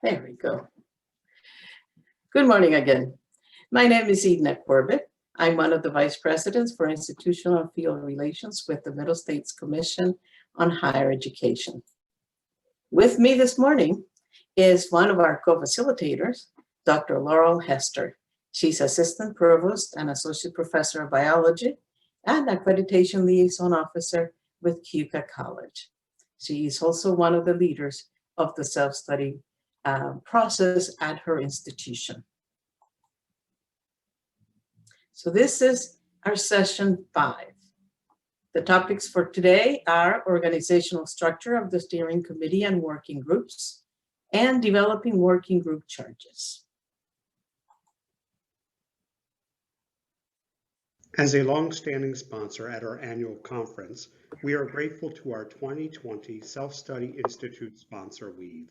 There we go. Good morning again. My name is Edna Corbett. I'm one of the Vice Presidents for Institutional and Field Relations with the Middle States Commission on Higher Education. With me this morning is one of our co-facilitators, Dr. Laurel Hester. She's Assistant Provost and Associate Professor of Biology and Accreditation Liaison Officer with Keuka College. She is also one of the leaders of the self-study process at her institution. So this is our session 5. The topics for today are organizational structure of the steering committee and working groups, and developing working group charges. As a long-standing sponsor at our annual conference, we are grateful to our 2020 Self-Study Institute sponsor, Weave.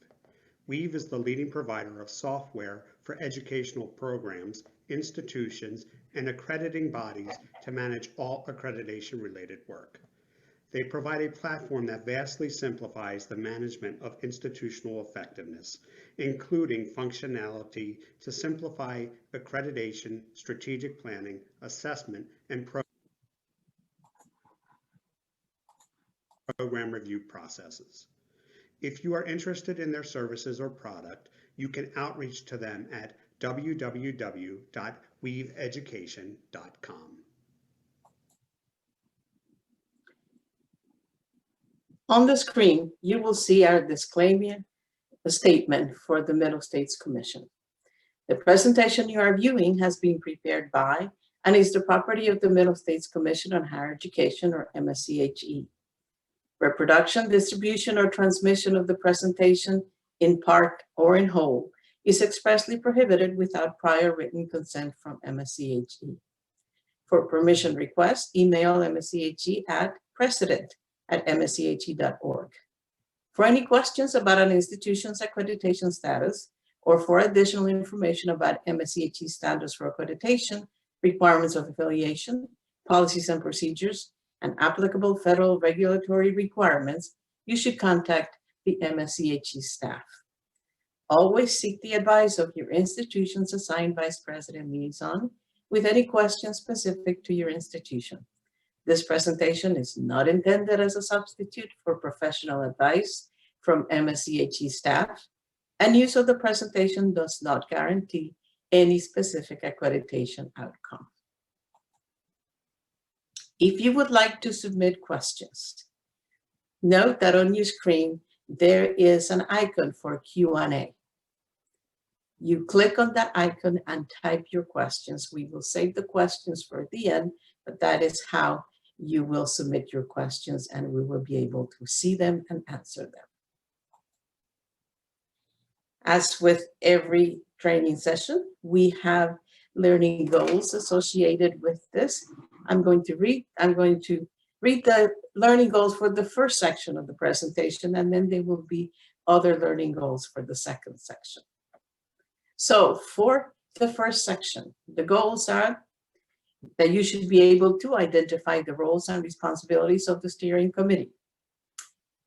Weave is the leading provider of software for educational programs, institutions, and accrediting bodies to manage all accreditation-related work. They provide a platform that vastly simplifies the management of institutional effectiveness, including functionality to simplify accreditation, strategic planning, assessment, and program review processes. If you are interested in their services or product, you can outreach to them at www.weaveeducation.com. On the screen, you will see our disclaimer statement for the Middle States Commission. The presentation you are viewing has been prepared by and is the property of the Middle States Commission on Higher Education, or MSCHE. Reproduction, distribution, or transmission of the presentation in part or in whole is expressly prohibited without prior written consent from MSCHE. For permission requests, email MSCHE at president@msche.org. For any questions about an institution's accreditation status, or for additional information about MSCHE standards for accreditation, requirements of affiliation, policies and procedures, and applicable federal regulatory requirements, you should contact the MSCHE staff. Always seek the advice of your institution's assigned Vice President Liaison with any questions specific to your institution. This presentation is not intended as a substitute for professional advice from MSCHE staff, and use of the presentation does not guarantee any specific accreditation outcome. If you would like to submit questions, note that on your screen there is an icon for Q&A. You click on that icon and type your questions. We will save the questions for the end, but that is how you will submit your questions, and we will be able to see them and answer them. As with every training session, we have learning goals associated with this. I'm going to read the learning goals for the first section of the presentation, and then there will be other learning goals for the second section. So for the first section, the goals are that you should be able to identify the roles and responsibilities of the steering committee,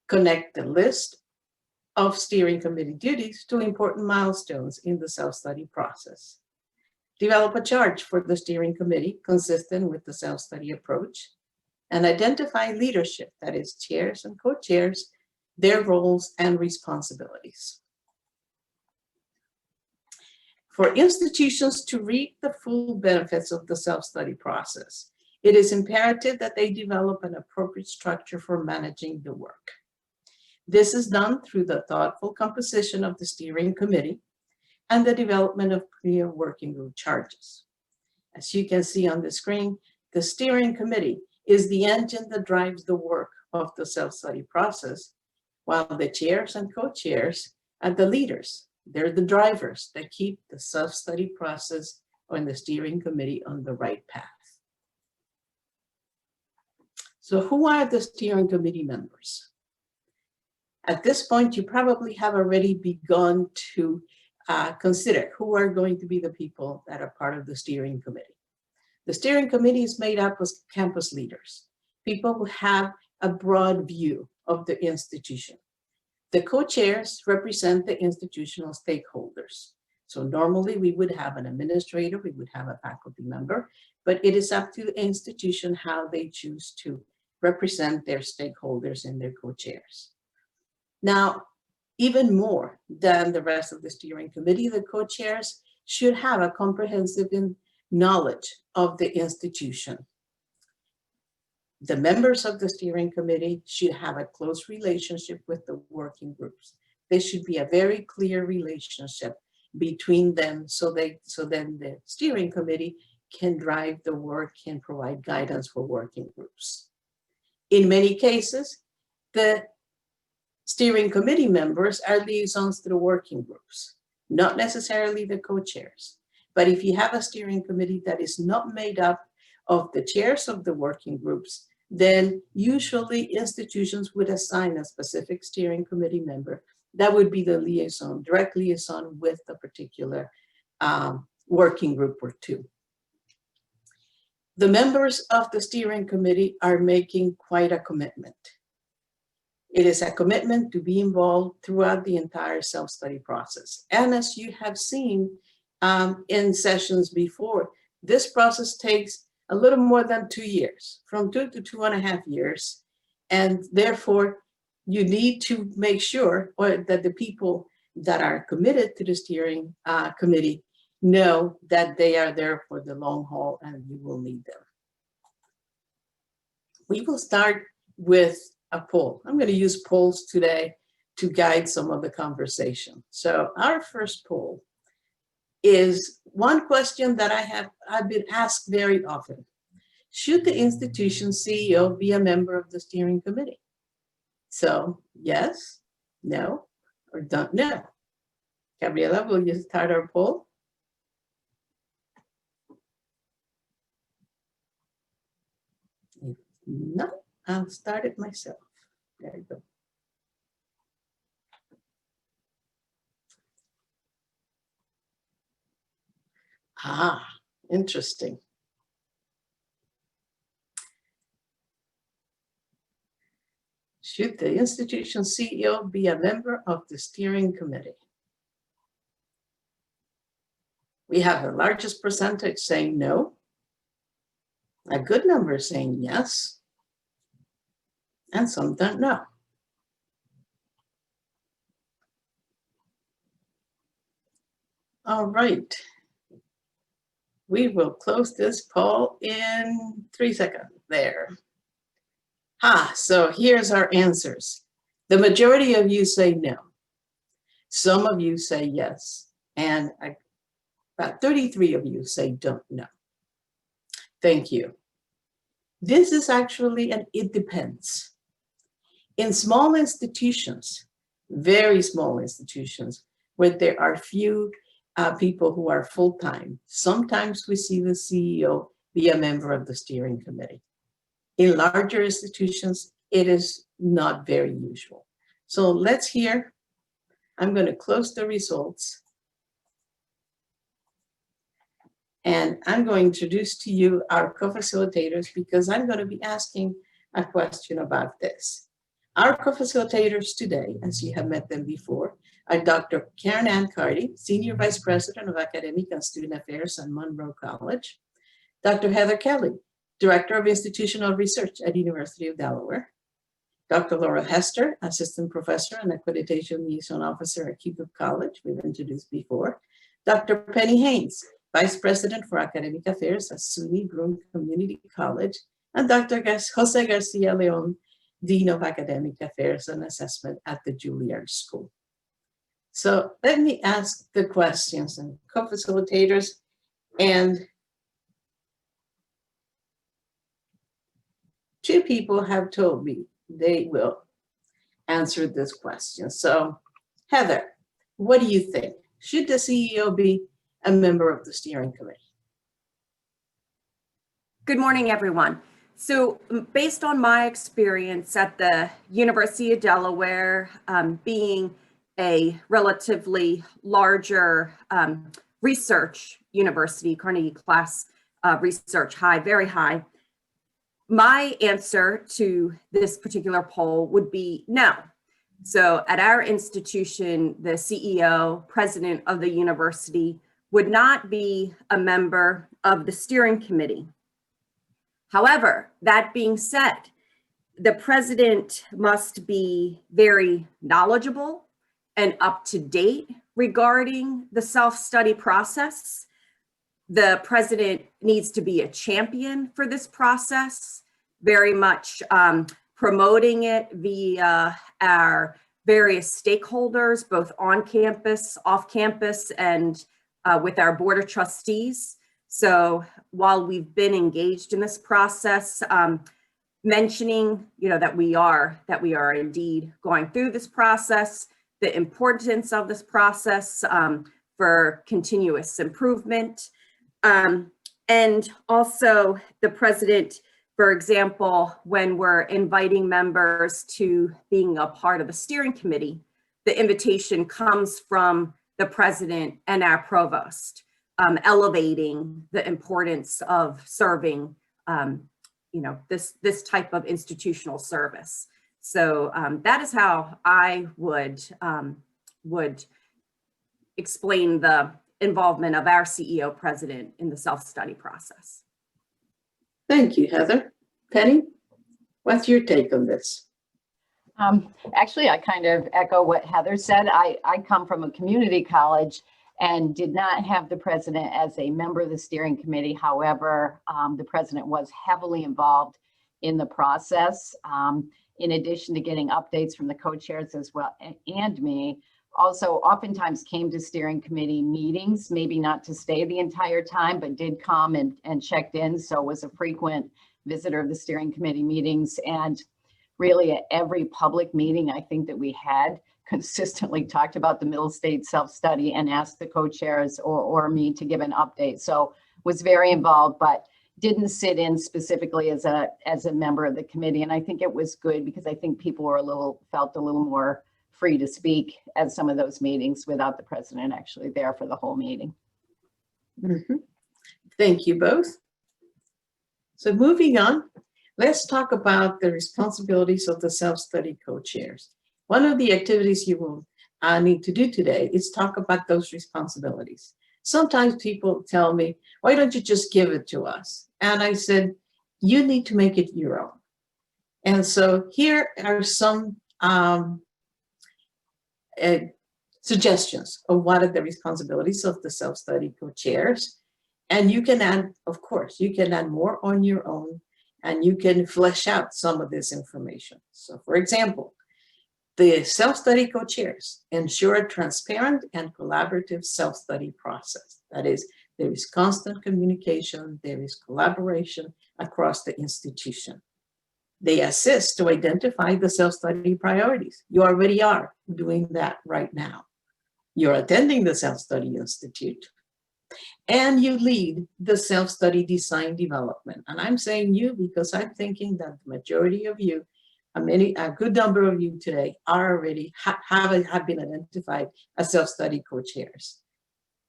connect the list of steering committee duties to important milestones in the self-study process, develop a charge for the steering committee consistent with the self-study approach, and identify leadership, that is chairs and co-chairs, their roles and responsibilities. For institutions to reap the full benefits of the self-study process, it is imperative that they develop an appropriate structure for managing the work. This is done through the thoughtful composition of the steering committee and the development of clear working group charges. As you can see on the screen, the steering committee is the engine that drives the work of the self-study process, while the chairs and co-chairs are the leaders. They're the drivers that keep the self-study process on the steering committee on the right path. So who are the steering committee members? At this point, you probably have already begun to consider who are going to be the people that are part of the steering committee. The steering committee is made up of campus leaders, people who have a broad view of the institution. The co-chairs represent the institutional stakeholders. So normally we would have an administrator, we would have a faculty member, but it is up to the institution how they choose to represent their stakeholders and their co-chairs. Now, even more than the rest of the steering committee, the co-chairs should have a comprehensive knowledge of the institution. The members of the steering committee should have a close relationship with the working groups. There should be a very clear relationship between them so then the steering committee can drive the work and provide guidance for working groups. In many cases, the steering committee members are liaisons to the working groups, not necessarily the co-chairs. But if you have a steering committee that is not made up of the chairs of the working groups, then usually institutions would assign a specific steering committee member that would be the liaison, direct liaison with the particular working group or two. The members of the steering committee are making quite a commitment. It is a commitment to be involved throughout the entire self-study process. And as you have seen in sessions before, this process takes a little more than 2 years, from 2 to 2.5 years. And therefore, you need to make sure that the people that are committed to the steering committee know that they are there for the long haul and you will need them. We will start with a poll. I'm going to use polls today to guide some of the conversation. So our first poll is one question that I've been asked very often. Should the institution CEO be a member of the steering committee? So yes, no, or don't know. Gabriela, will you start our poll? If no, I'll start it myself. There you go. Ah, interesting. Should the institution CEO be a member of the steering committee? We have the largest percentage saying no, a good number saying yes, and some don't know. All right. We will close this poll in 3 seconds. There. So here's our answers. The majority of you say no. Some of you say yes. And about 33 of you say don't know. Thank you. This is actually an it depends. In small institutions, very small institutions, where there are few people who are full-time, sometimes we see the CEO be a member of the steering committee. In larger institutions, it is not very usual. So let's hear. I'm going to close the results. And I'm going to introduce to you our co-facilitators because I'm going to be asking a question about this. Our co-facilitators today, as you have met them before, are Dr. Karen Ann Carty, Senior Vice President of Academic and Student Affairs at Monroe College, Dr. Heather Kelly, Director of Institutional Research at University of Delaware, Dr. Laura Hester, Assistant Professor and Accreditation Liaison Officer at Keokuk College, we've introduced before, Dr. Penny Haynes, Vice President for Academic Affairs at SUNY Broome Community College, and Dr. Jose Garcia Leon, Dean of Academic Affairs and Assessment at the Juilliard School. So let me ask the questions and co-facilitators, and 2 people have told me they will answer this question. So Heather, what do you think? Should the CEO be a member of the steering committee? Good morning, everyone. So based on my experience at the University of Delaware, being a relatively larger research university, Carnegie class research high, very high, my answer to this particular poll would be no. So at our institution, the CEO, president of the university, would not be a member of the steering committee. However, that being said, the president must be very knowledgeable and up to date regarding the self-study process. The president needs to be a champion for this process, very much promoting it via our various stakeholders, both on campus, off campus, and with our board of trustees. So while we've been engaged in this process, mentioning, that we are indeed going through this process, the importance of this process for continuous improvement, and also the president, for example, when we're inviting members to being a part of the steering committee, the invitation comes from the president and our provost, elevating the importance of serving, this type of institutional service. So that is how I would explain the involvement of our CEO president in the self-study process. Thank you, Heather. Penny, what's your take on this? Actually, I kind of echo what Heather said. I come from a community college and did not have the president as a member of the steering committee. However, the president was heavily involved in the process. In addition to getting updates from the co-chairs as well, and me, also oftentimes came to steering committee meetings, maybe not to stay the entire time, but did come and checked in. So was a frequent visitor of the steering committee meetings. And really at every public meeting, I think that we had consistently talked about the Middle State self-study and asked the co-chairs or me to give an update. So was very involved, but didn't sit in specifically as a member of the committee. And I think it was good because I think people were felt a little more free to speak at some of those meetings without the president actually there for the whole meeting. Mm-hmm. Thank you both. So moving on, let's talk about the responsibilities of the self-study co-chairs. One of the activities you will need to do today is talk about those responsibilities. Sometimes people tell me, why don't you just give it to us? And I said, you need to make it your own. And so here are some suggestions of what are the responsibilities of the self-study co-chairs. And you can add, of course, you can add more on your own and you can flesh out some of this information. So for example, the self-study co-chairs ensure a transparent and collaborative self-study process. That is, there is constant communication, there is collaboration across the institution. They assist to identify the self-study priorities. You already are doing that right now. You're attending the Self-Study Institute. And you lead the self-study design development. And I'm saying you because I'm thinking that the majority of you, a good number of you today are already have been identified as self-study co-chairs.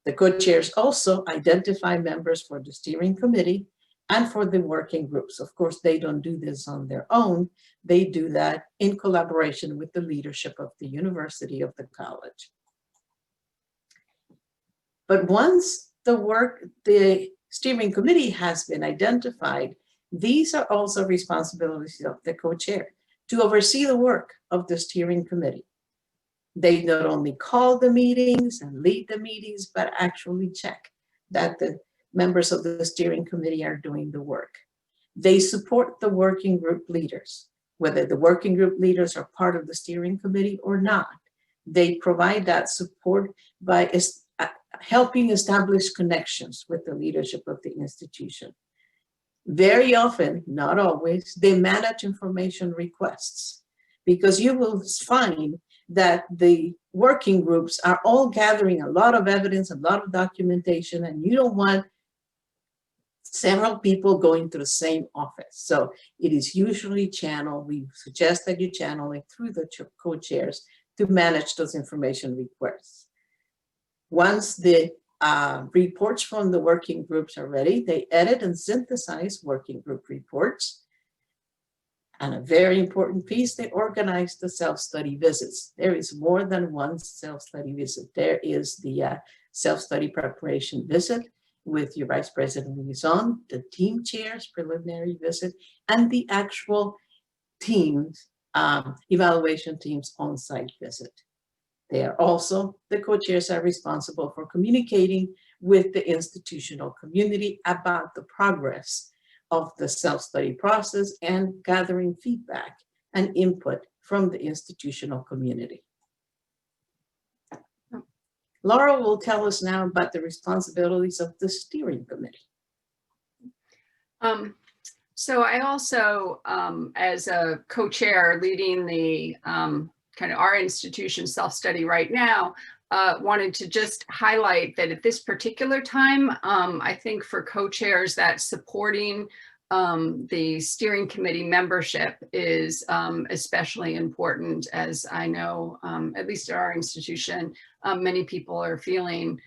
The co-chairs also identify members for the steering committee and for the working groups. Of course, they don't do this on their own. They do that in collaboration with the leadership of the university of the college. But once the steering committee has been identified, these are also responsibilities of the co-chair to oversee the work of the steering committee. They not only call the meetings and lead the meetings, but actually check that the members of the steering committee are doing the work. They support the working group leaders, whether the working group leaders are part of the steering committee or not. They provide that support by helping establish connections with the leadership of the institution. Very often, not always, they manage information requests because you will find that the working groups are all gathering a lot of evidence, a lot of documentation, and you don't want several people going to the same office. So it is usually channeled. We suggest that you channel it through the co-chairs to manage those information requests. Once the reports from the working groups are ready, they edit and synthesize working group reports, And a very important piece, they organize the self-study visits. There is more than one self-study visit. There is the self-study preparation visit with your vice president liaison, the team chairs preliminary visit, and the actual teams, evaluation teams on-site visit. They are also, the co-chairs are responsible for communicating with the institutional community about the progress of the self-study process and gathering feedback and input from the institutional community. Laura will tell us now about the responsibilities of the steering committee. So I also, as a co-chair leading the kind of our institution self-study right now, wanted to just highlight that at this particular time, I think for co-chairs that supporting the steering committee membership is especially important, as I know, at least at our institution, many people are feeling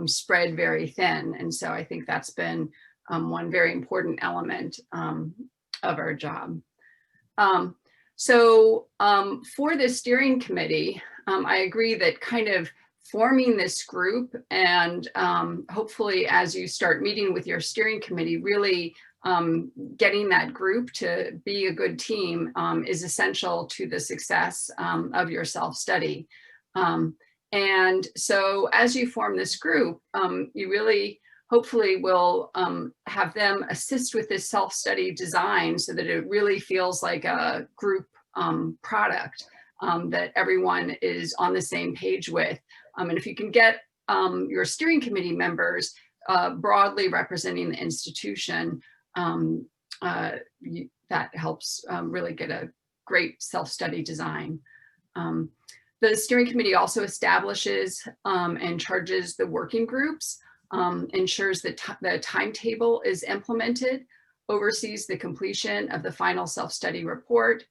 spread very thin. And so I think that's been one very important element of our job. So for the steering committee, I agree that kind of forming this group and hopefully as you start meeting with your steering committee, really getting that group to be a good team is essential to the success of your self-study. And so as you form this group, you really hopefully will have them assist with this self-study design so that it really feels like a group product that everyone is on the same page with. And if you can get your steering committee members broadly representing the institution, that helps really get a great self-study design. The steering committee also establishes and charges the working groups, ensures that the timetable is implemented, oversees the completion of the final self-study report,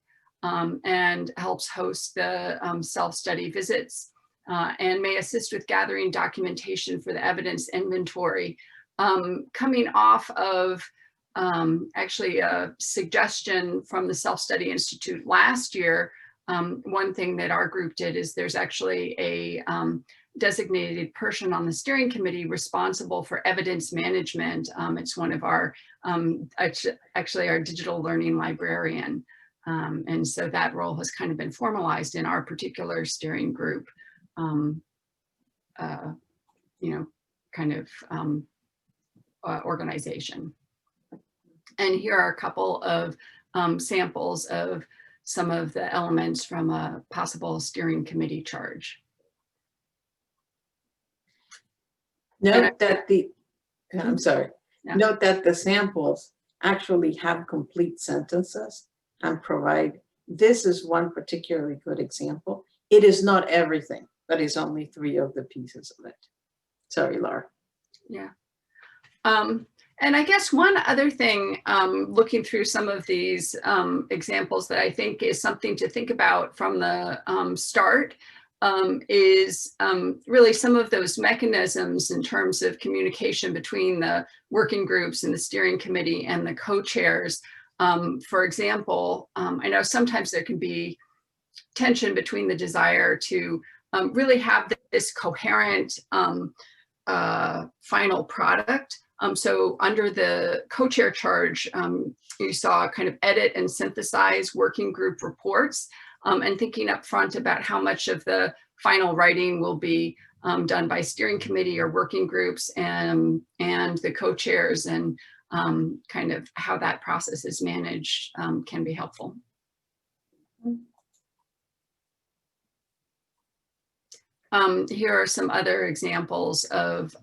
and helps host the self-study visits, and may assist with gathering documentation for the evidence inventory. Coming off of actually a suggestion from the Self-Study Institute last year, one thing that our group did is there's actually a designated person on the steering committee responsible for evidence management. It's one of our, actually our digital learning librarian. And so that role has kind of been formalized in our particular steering group, you know, kind of organization. And here are a couple of samples of some of the elements from a possible steering committee charge. Note that the, I'm sorry, Yeah. note that the samples actually have complete sentences and provide, this is one particularly good example. It is not everything, but it's only 3 of the pieces of it. Sorry, Laura. Yeah. And I guess one other thing, looking through some of these examples that I think is something to think about from the start is really some of those mechanisms in terms of communication between the working groups and the steering committee and the co-chairs. For example, I know sometimes there can be tension between the desire to really have this coherent final product. So under the co-chair charge, you saw kind of edit and synthesize working group reports, and thinking up front about how much of the final writing will be done by steering committee or working groups and the co-chairs, and kind of how that process is managed can be helpful. Here are some other examples of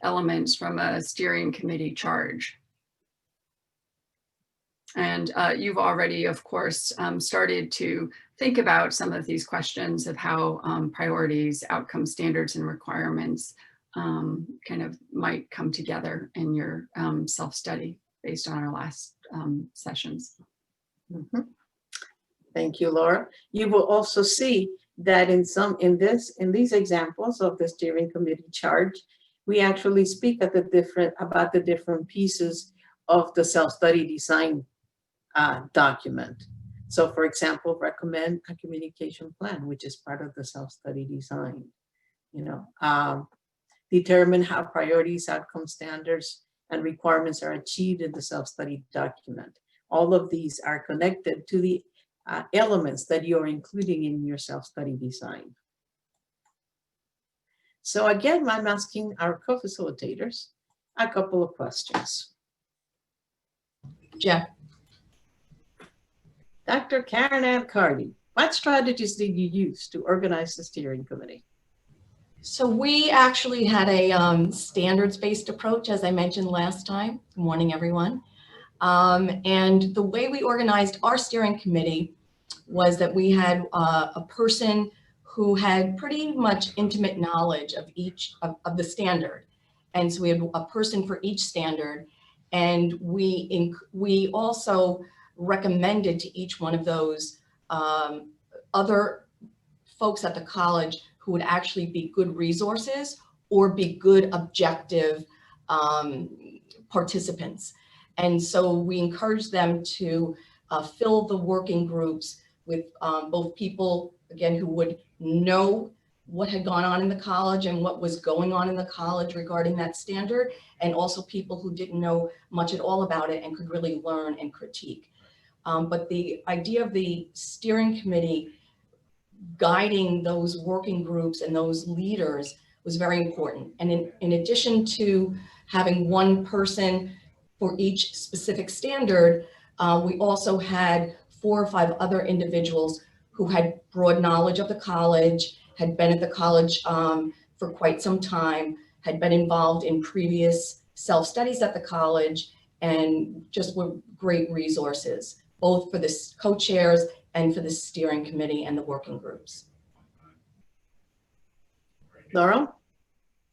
elements from a steering committee charge. And you've already, of course, started to think about some of these questions of how priorities, outcome standards, and requirements kind of might come together in your self-study based on our last sessions. Mm-hmm. Thank you, Laura. You will also see that in these examples of the steering committee charge, we actually speak at about the different pieces of the self-study design document. So for example, recommend a communication plan, which is part of the self-study design. Determine how priorities, outcome standards, and requirements are achieved in the self-study document. All of these are connected to the elements that you're including in your self-study design. So again, I'm asking our co-facilitators a couple of questions. Jeff. Dr. Karen Ann Cardy, what strategies did you use to organize the steering committee? So we actually had a standards-based approach, as I mentioned last time. Good morning, everyone. And the way we organized our steering committee was that we had a person who had pretty much intimate knowledge of each of the standard. And so we had a person for each standard. And we also recommended to each one of those other folks at the college who would actually be good resources or be good objective participants. And so we encouraged them to fill the working groups with both people, again, who would know what had gone on in the college and what was going on in the college regarding that standard, and also people who didn't know much at all about it and could really learn and critique. But the idea of the steering committee guiding those working groups and those leaders was very important. And in addition to having one person for each specific standard, we also had 4 or 5 other individuals who had broad knowledge of the college, had been at the college for quite some time, had been involved in previous self-studies at the college, and just were great resources, both for the co-chairs and for the steering committee and the working groups. Laurel,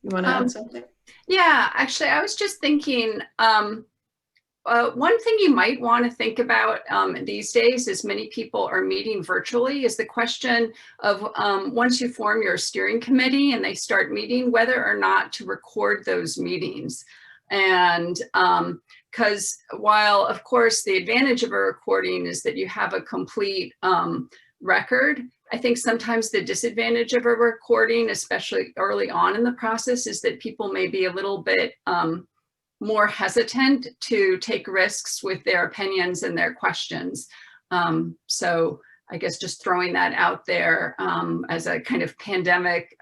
you want to add something? Yeah, actually, I was just thinking, one thing you might want to think about these days, as many people are meeting virtually, is the question of once you form your steering committee and they start meeting, whether or not to record those meetings. And because while, of course, the advantage of a recording is that you have a complete record, I think sometimes the disadvantage of a recording, especially early on in the process, is that people may be a little bit more hesitant to take risks with their opinions and their questions. So I guess just throwing that out there as a kind of pandemic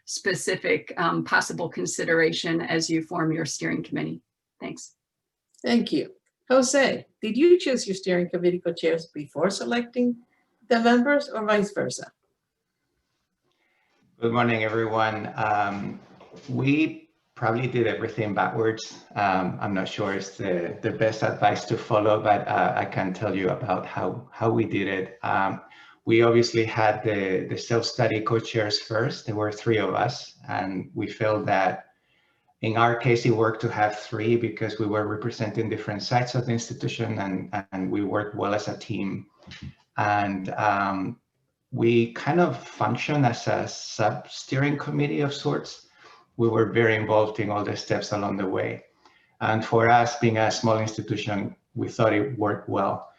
specific possible consideration as you form your steering committee. Thanks. Thank you. Jose, did you choose your steering committee co-chairs before selecting the members or vice versa? Good morning, everyone. We probably did everything backwards. I'm not sure it's the best advice to follow, but I can tell you about how we did it. We obviously had the self-study co-chairs first. There were 3 of us, and we felt that in our case, it worked to have 3 because we were representing different sides of the institution, and we worked well as a team. And we kind of function as a sub-steering committee of sorts. We were very involved in all the steps along the way. And for us, being a small institution, we thought it worked well.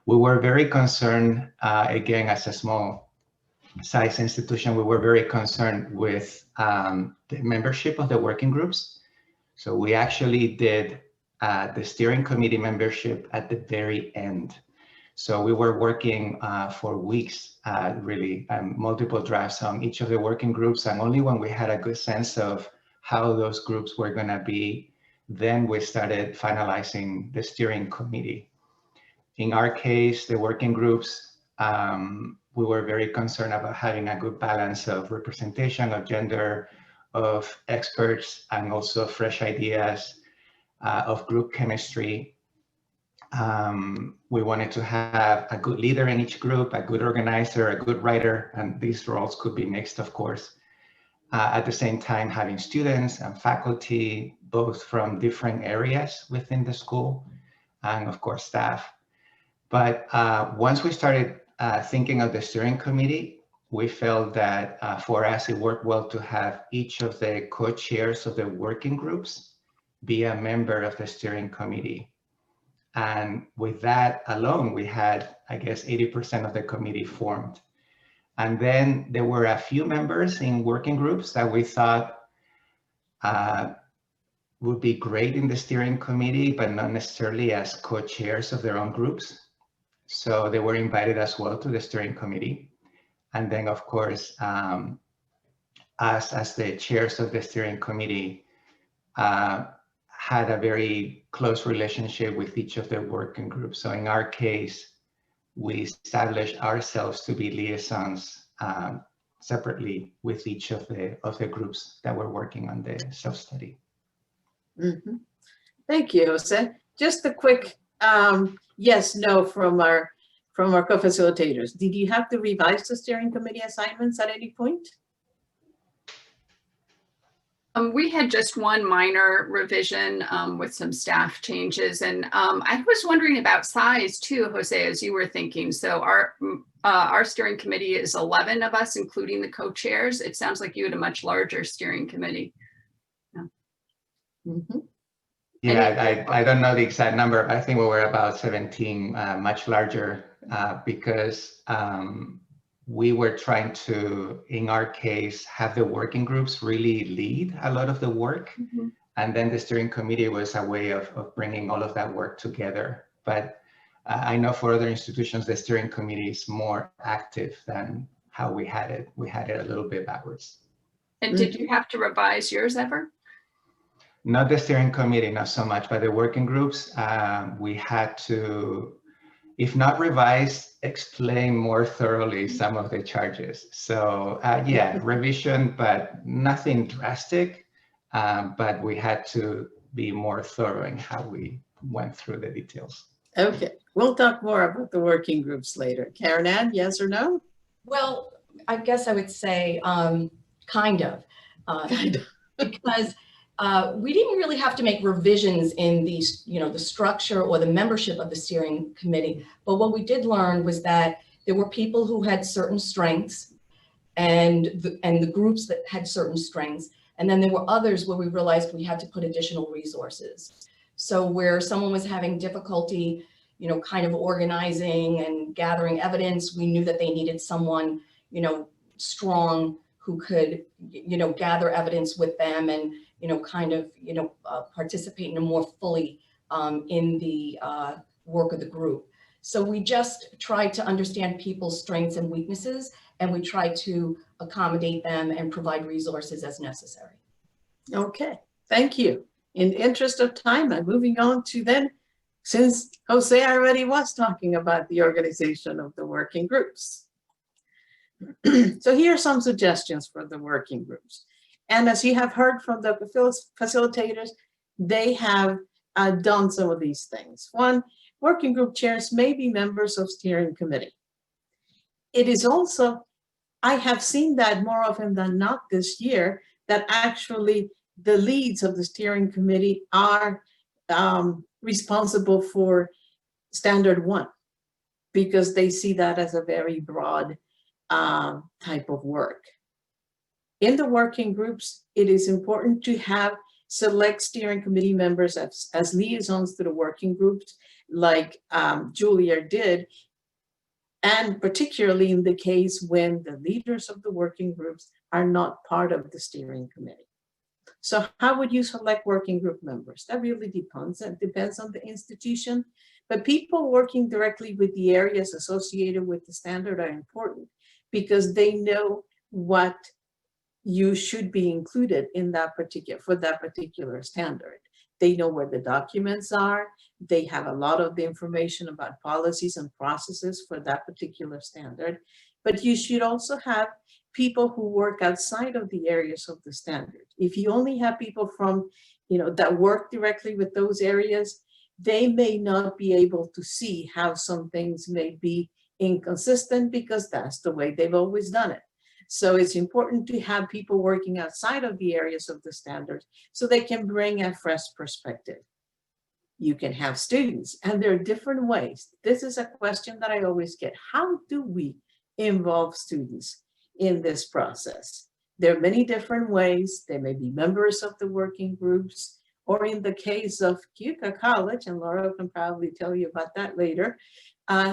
We were very concerned, again, as a small size institution, we were very concerned with the membership of the working groups. So we actually did the steering committee membership at the very end. So we were working for weeks, really, multiple drafts on each of the working groups. And only when we had a good sense of how those groups were going to be, then we started finalizing the steering committee. In our case, the working groups, we were very concerned about having a good balance of representation of gender, of experts, and also fresh ideas, of group chemistry. We wanted to have a good leader in each group, a good organizer, a good writer, and these roles could be mixed, of course. At the same time, having students and faculty, both from different areas within the school, and of course, staff. But once we started thinking of the steering committee, we felt that for us, it worked well to have each of the co-chairs of the working groups be a member of the steering committee. And with that alone, we had, I guess, 80% of the committee formed. And then there were a few members in working groups that we thought would be great in the steering committee, but not necessarily as co-chairs of their own groups. So they were invited as well to the steering committee. And then, of course, us as the chairs of the steering committee had a very close relationship with each of the working groups. So in our case, we established ourselves to be liaisons separately with each of the groups that were working on the self-study. Mm-hmm. Thank you, Jose. Just a quick yes, no from our co-facilitators. Did you have to revise the steering committee assignments at any point? We had just one minor revision with some staff changes, and I was wondering about size too, Jose, as you were thinking. So our steering committee is 11 of us, including the co-chairs. It sounds like you had a much larger steering committee. Yeah, Mm-hmm. Yeah, I don't know the exact number, but I think we were about 17, much larger, because we were trying to, in our case, have the working groups really lead a lot of the work. Mm-hmm. And then the steering committee was a way of bringing all of that work together. But I know for other institutions, the steering committee is more active than how we had it. We had it a little bit backwards. And did you have to revise yours ever? Not the steering committee, not so much, but the working groups, we had to, if not revise, explain more thoroughly some of the charges. So yeah, revision, but nothing drastic, but we had to be more thorough in how we went through the details. Okay, we'll talk more about the working groups later. Karen Ann, yes or no? Well, I guess I would say kind of, because we didn't really have to make revisions in these, the structure or the membership of the steering committee. But what we did learn was that there were people who had certain strengths and the groups that had certain strengths. And then there were others where we realized we had to put additional resources. So where someone was having difficulty, kind of organizing and gathering evidence, we knew that they needed someone, strong who could, gather evidence with them and, participate in a more fully in the work of the group. So we just tried to understand people's strengths and weaknesses, and we tried to accommodate them and provide resources as necessary. Okay, thank you. In the interest of time, I'm moving on to then, since Jose already was talking about the organization of the working groups. So here are some suggestions for the working groups. And as you have heard from the facilitators, they have done some of these things. One, working group chairs may be members of steering committee. It is also, I have seen that more often than not this year, that actually the leads of the steering committee are responsible for standard 1, because they see that as a very broad type of work. In the working groups, it is important to have select steering committee members as liaisons to the working groups, like Julia did, and particularly in the case when the leaders of the working groups are not part of the steering committee. So how would you select working group members? That really depends. It depends on the institution, but people working directly with the areas associated with the standard are important because they know what you should be included in that particular standard. They know where the documents are. They have a lot of the information about policies and processes for that particular standard. But you should also have people who work outside of the areas of the standard. If you only have people from, that work directly with those areas, they may not be able to see how some things may be inconsistent because that's the way they've always done it. So it's important to have people working outside of the areas of the standards so they can bring a fresh perspective. You can have students, and there are different ways. This is a question that I always get. How do we involve students in this process? There are many different ways. They may be members of the working groups, or in the case of Cuca College, and Laura can probably tell you about that later,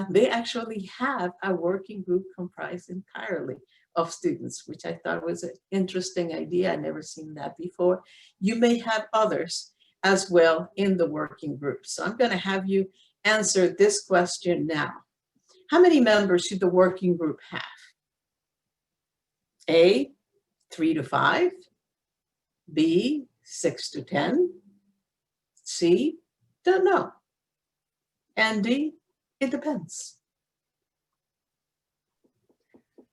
they actually have a working group comprised entirely of students, which I thought was an interesting idea. I'd never seen that before. You may have others as well in the working group. So I'm going to have you answer this question now. How many members should the working group have? A, 3 to 5, B, 6 to 10, C, don't know, and D, it depends.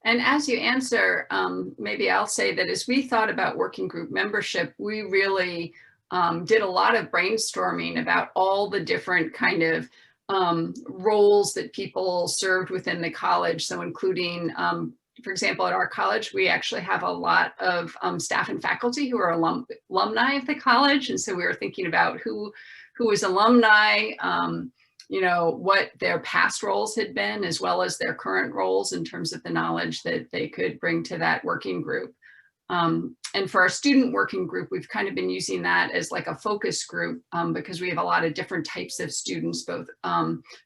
And as you answer, maybe I'll say that as we thought about working group membership, we really did a lot of brainstorming about all the different kind of roles that people served within the college. So including, for example, at our college, we actually have a lot of staff and faculty who are alumni of the college. And so we were thinking about who was alumni, you know, what their past roles had been, as well as their current roles in terms of the knowledge that they could bring to that working group. And for our student working group, we've kind of been using that as like a focus group because we have a lot of different types of students, both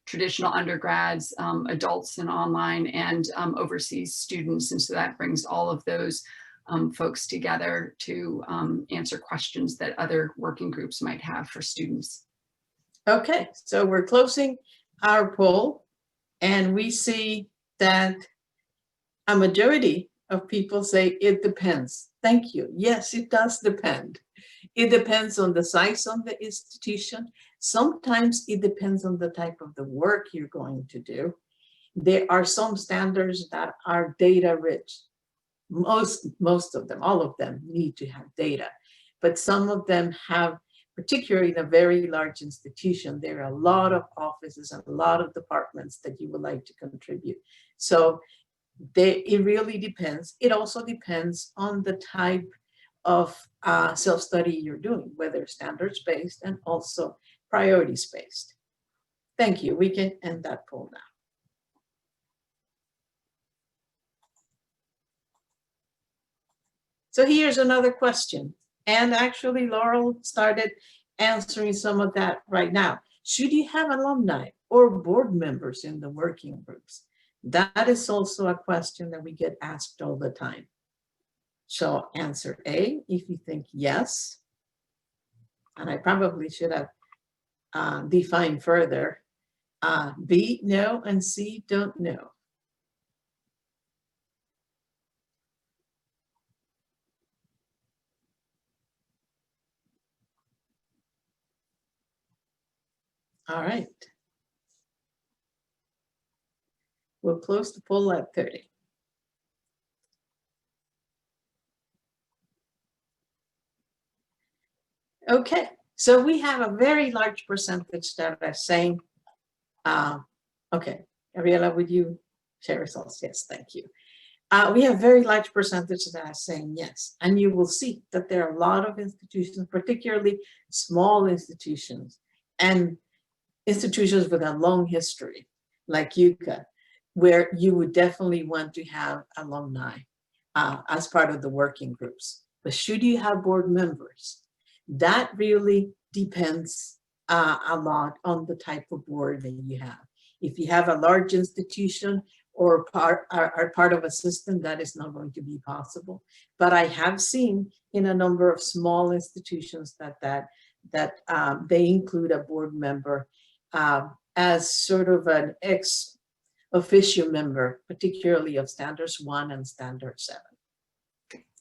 traditional undergrads, adults and online, and overseas students. And so that brings all of those folks together to answer questions that other working groups might have for students. Okay, so we're closing our poll, and we see that a majority of people say it depends. Thank you. Yes, it does depend. It depends on the size of the institution. Sometimes it depends on the type of the work you're going to do. There are some standards that are data rich. Most of them, all of them need to have data, but some of them have, particularly in a very large institution, there are a lot of offices and a lot of departments that you would like to contribute. So it really depends. It also depends on the type of self-study you're doing, whether standards-based and also priorities-based. Thank you. We can end that poll now. So here's another question. And actually, Laurel started answering some of that right now. Should you have alumni or board members in the working groups? That is also a question that we get asked all the time. So answer A if you think yes. And I probably should have defined further. B, no, and C, don't know. All right. We'll close the poll at 30. Okay, so we have a very large percentage that are saying, okay, Ariela, would you share results? Yes, thank you. We have very large percentages that are saying yes, and you will see that there are a lot of institutions, particularly small institutions and institutions with a long history, like UCA, where you would definitely want to have alumni as part of the working groups. But should you have board members? That really depends a lot on the type of board that you have. If you have a large institution or are part of a system, that is not going to be possible. But I have seen in a number of small institutions that they include a board member as sort of an ex officio member, particularly of Standards 1 and Standard 7.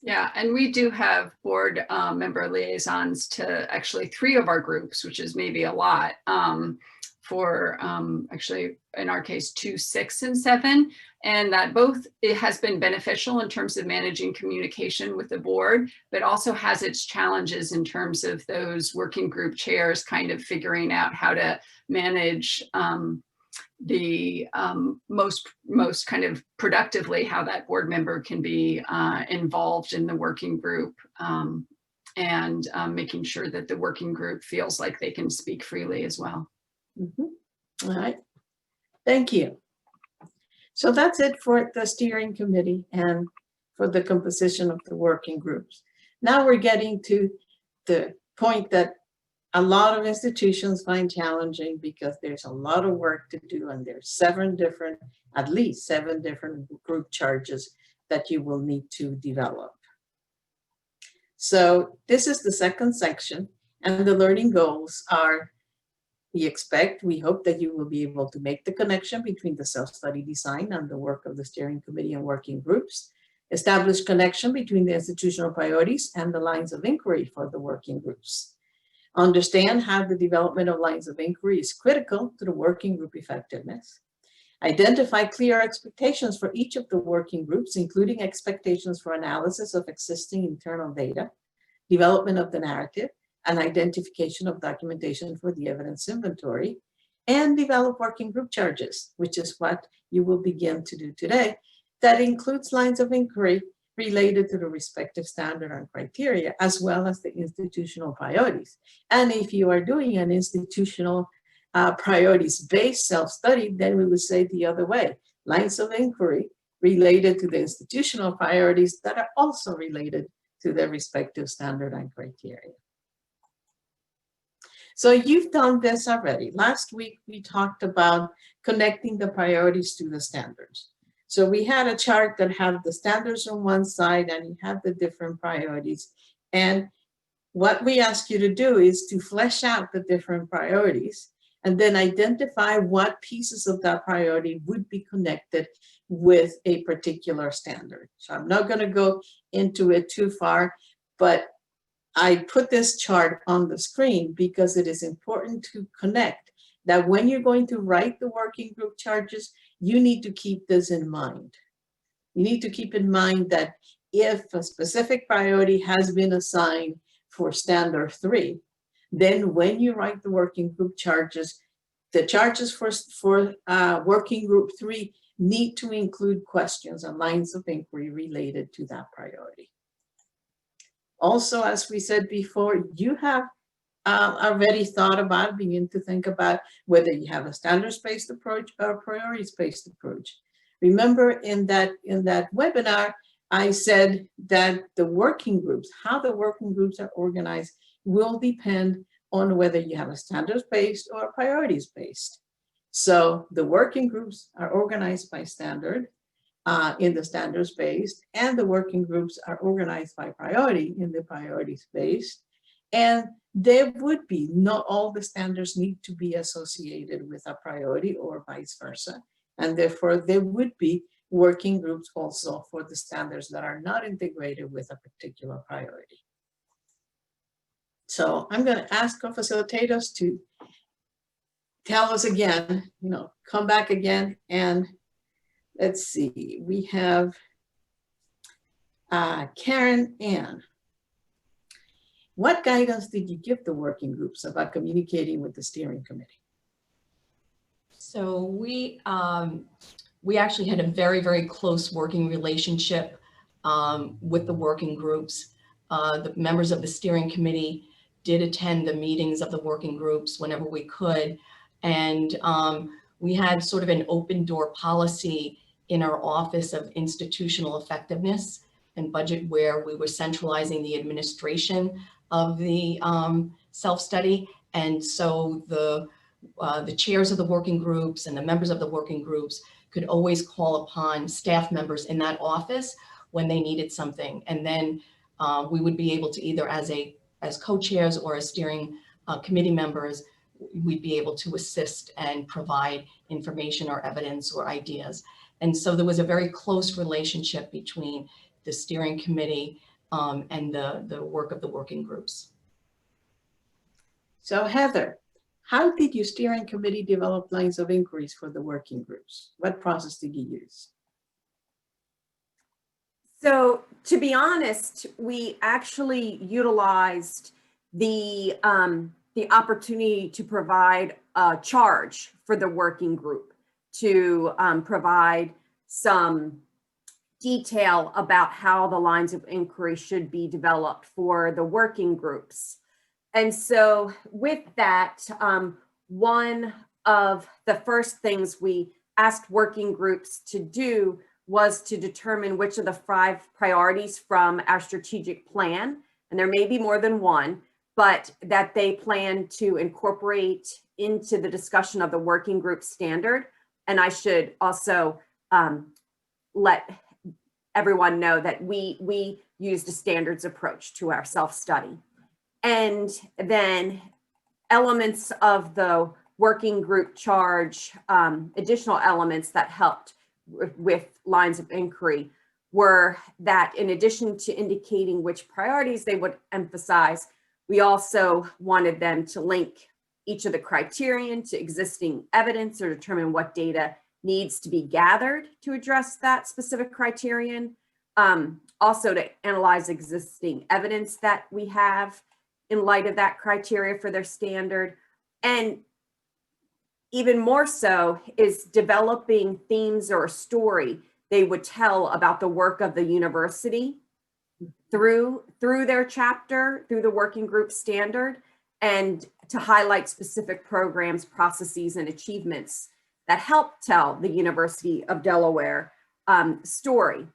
Yeah, and we do have board member liaisons to actually 3 of our groups, which is maybe a lot for actually, in our case, 2, 6, and 7. And that both, it has been beneficial in terms of managing communication with the board, but also has its challenges in terms of those working group chairs kind of figuring out how to manage the most kind of productively how that board member can be involved in the working group and making sure that the working group feels like they can speak freely as well. Mm-hmm. All right, thank you. So that's it for the steering committee and for the composition of the working groups. Now we're getting to the point that a lot of institutions find challenging because there's a lot of work to do, and there's at least seven different group charges that you will need to develop. So this is the second section, and the learning goals are, we hope that you will be able to make the connection between the self-study design and the work of the steering committee and working groups, establish connection between the institutional priorities and the lines of inquiry for the working groups, understand how the development of lines of inquiry is critical to the working group effectiveness, identify clear expectations for each of the working groups, including expectations for analysis of existing internal data, development of the narrative, and identification of documentation for the evidence inventory, and develop working group charges, which is what you will begin to do today. That includes lines of inquiry related to the respective standard and criteria, as well as the institutional priorities. And if you are doing an institutional priorities-based self-study, then we would say the other way, lines of inquiry related to the institutional priorities that are also related to their respective standard and criteria. So you've done this already. Last week, we talked about connecting the priorities to the standards. So we had a chart that had the standards on one side and you have the different priorities. And what we ask you to do is to flesh out the different priorities and then identify what pieces of that priority would be connected with a particular standard. So I'm not going to go into it too far, but I put this chart on the screen because it is important to connect that when you're going to write the working group charges, you need to keep this in mind. You need to keep in mind that if a specific priority has been assigned for standard 3, then when you write the working group charges, the charges for working group 3 need to include questions and lines of inquiry related to that priority. Also, as we said before, you have already thought about, begin to think about whether you have a standards-based approach or a priorities-based approach. Remember in that webinar, I said that the working groups, how the working groups are organized will depend on whether you have a standards-based or a priorities-based. So the working groups are organized by standard in the standards-based, and the working groups are organized by priority in the priorities-based. And there would be, not all the standards need to be associated with a priority or vice versa. And therefore, there would be working groups also for the standards that are not integrated with a particular priority. So I'm going to ask co-facilitators to tell us again, come back again, and let's see, we have Karen Ann. What guidance did you give the working groups about communicating with the steering committee? So we actually had a very, very close working relationship with the working groups. The members of the steering committee did attend the meetings of the working groups whenever we could. And we had sort of an open door policy in our Office of Institutional Effectiveness and Budget, where we were centralizing the administration of the self-study. And so the chairs of the working groups and the members of the working groups could always call upon staff members in that office when they needed something. And then we would be able to either as co-chairs or as steering committee members, we'd be able to assist and provide information or evidence or ideas. And so there was a very close relationship between the steering committee and the work of the working groups. So Heather, how did your steering committee develop lines of inquiries for the working groups? What process did you use? So to be honest, we actually utilized the opportunity to provide a charge for the working group to provide some detail about how the lines of inquiry should be developed for the working groups. And so with that, one of the first things we asked working groups to do was to determine which of the 5 priorities from our strategic plan, and there may be more than one, but that they plan to incorporate into the discussion of the working group standard. And I should also let everyone know that we used a standards approach to our self-study. And then elements of the working group charge, additional elements that helped with lines of inquiry were that in addition to indicating which priorities they would emphasize, we also wanted them to link each of the criterion to existing evidence or determine what data needs to be gathered to address that specific criterion. Also to analyze existing evidence that we have in light of that criteria for their standard. And even more so is developing themes or a story they would tell about the work of the university through their chapter, through the working group standard, and to highlight specific programs, processes, and achievements that help tell the University of Delaware story.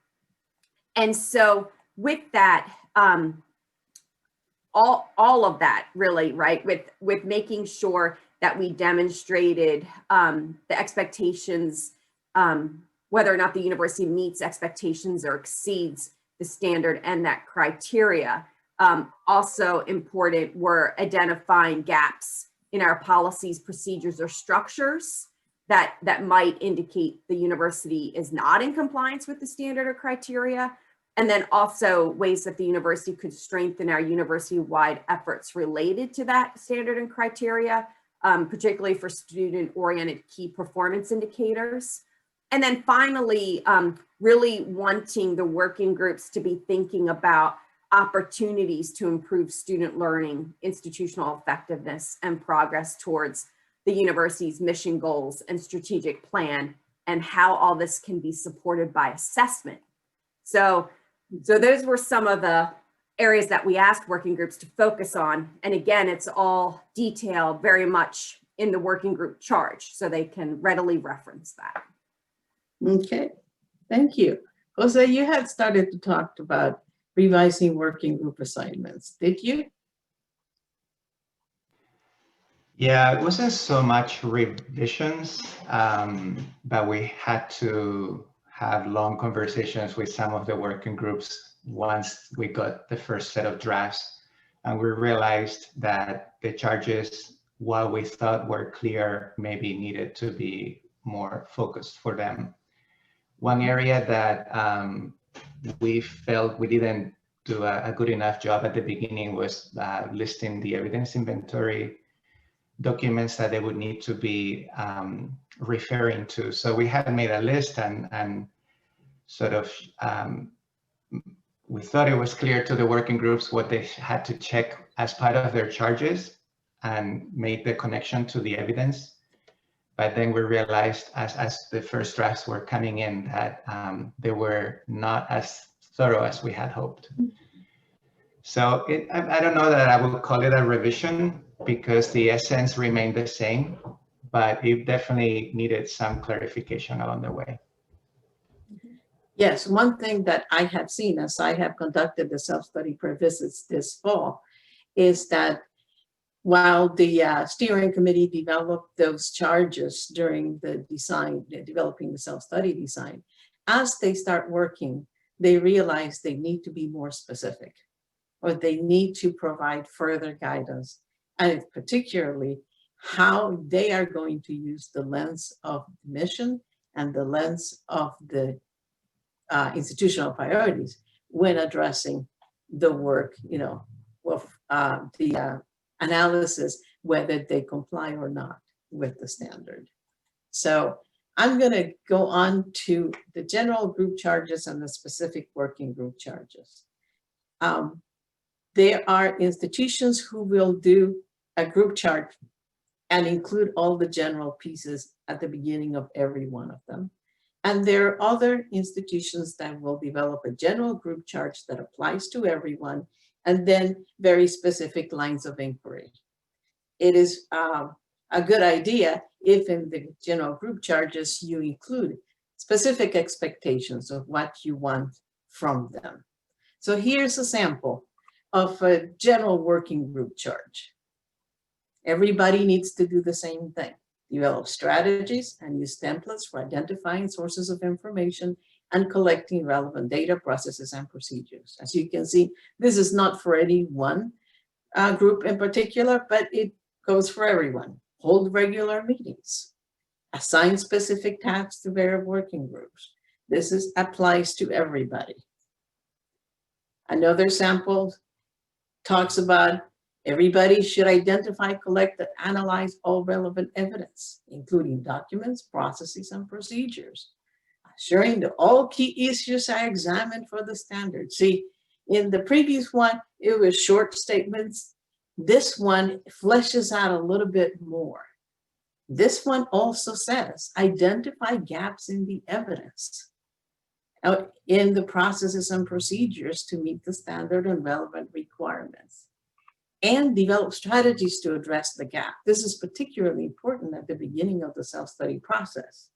And so with that, all of that really, right, with making sure that we demonstrated the expectations, whether or not the university meets expectations or exceeds the standard and that criteria. Also important were identifying gaps in our policies, procedures, or structures that might indicate the university is not in compliance with the standard or criteria. And then also ways that the university could strengthen our university-wide efforts related to that standard and criteria, particularly for student-oriented key performance indicators. And then finally, really wanting the working groups to be thinking about opportunities to improve student learning, institutional effectiveness, and progress towards the university's mission goals and strategic plan, and how all this can be supported by assessment. So those were some of the areas that we asked working groups to focus on. And again, it's all detailed very much in the working group charge, so they can readily reference that. Okay, thank you. Jose, you had started to talk about revising working group assignments, did you? Yeah, it wasn't so much revisions, but we had to have long conversations with some of the working groups once we got the first set of drafts. And we realized that the charges, while we thought were clear, maybe needed to be more focused for them. One area that we felt we didn't do a good enough job at the beginning was listing the evidence inventory documents that they would need to be referring to. So we had made a list and sort of, we thought it was clear to the working groups what they had to check as part of their charges and make the connection to the evidence. But then we realized as the first drafts were coming in that they were not as thorough as we had hoped. So I don't know that I would call it a revision because the essence remained the same, but it definitely needed some clarification along the way. Yes, one thing that I have seen as I have conducted the self-study pre-visits this fall is that while the steering committee developed those charges during the design, developing the self-study design, as they start working, they realize they need to be more specific, or they need to provide further guidance, and particularly how they are going to use the lens of mission and the lens of the institutional priorities when addressing the work, of the analysis, whether they comply or not with the standard. So I'm going to go on to the general group charges and the specific working group charges. There are institutions who will do a group chart and include all the general pieces at the beginning of every one of them. And there are other institutions that will develop a general group chart that applies to everyone, and then very specific lines of inquiry. It is a good idea if in the general group charges you include specific expectations of what you want from them. So here's a sample of a general working group charge. Everybody needs to do the same thing. Develop strategies and use templates for identifying sources of information and collecting relevant data, processes, and procedures. As you can see, this is not for any one group in particular, but it goes for everyone. Hold regular meetings. Assign specific tasks to various working groups. This applies to everybody. Another sample talks about everybody should identify, collect, and analyze all relevant evidence, including documents, processes, and procedures, ensuring that all key issues are examined for the standard. See, in the previous one, it was short statements. This one fleshes out a little bit more. This one also says, identify gaps in the evidence in the processes and procedures to meet the standard and relevant requirements, and develop strategies to address the gap. This is particularly important at the beginning of the self-study process,